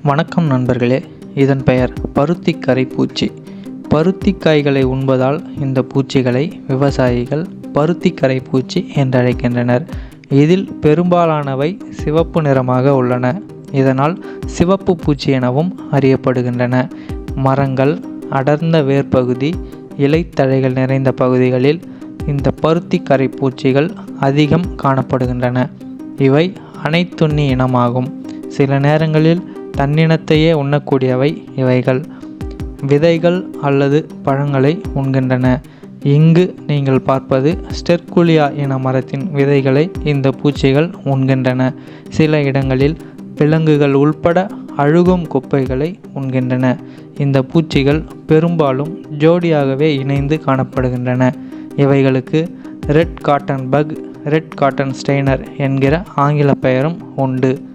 வணக்கம் நண்பர்களே. இதன் பெயர் பருத்திக்கரை பூச்சி. பருத்திக்காய்களை உண்பதால் இந்த பூச்சிகளை விவசாயிகள் பருத்திக்கரை பூச்சி என்றழைக்கின்றனர். இதில் பெரும்பாலானவை சிவப்பு நிறமாக உள்ளன. இதனால் சிவப்பு பூச்சி எனவும் அறியப்படுகின்றன. மரங்கள், அடர்ந்த வேர்பகுதி, இலைத்தழைகள் நிறைந்த பகுதிகளில் இந்த பருத்திக்கரை பூச்சிகள் அதிகம் காணப்படுகின்றன. இவை அனைத்துண்ணி இனமாகும். சில நேரங்களில் தன்னினத்தையே உண்ணக்கூடியவை இவைகள். விதைகள் அல்லது பழங்களை உண்கின்றன. இங்கு நீங்கள் பார்ப்பது ஸ்டெர்குலியா இன மரத்தின் விதைகளை இந்த பூச்சிகள் உண்கின்றன. சில இடங்களில் விலங்குகள் உள்பட அழுகும் குப்பைகளை உண்கின்றன. இந்த பூச்சிகள் பெரும்பாலும் ஜோடியாகவே இணைந்து காணப்படுகின்றன. இவைகளுக்கு red cotton buck, red cotton Steiner என்கிற ஆங்கில பெயரும் உண்டு.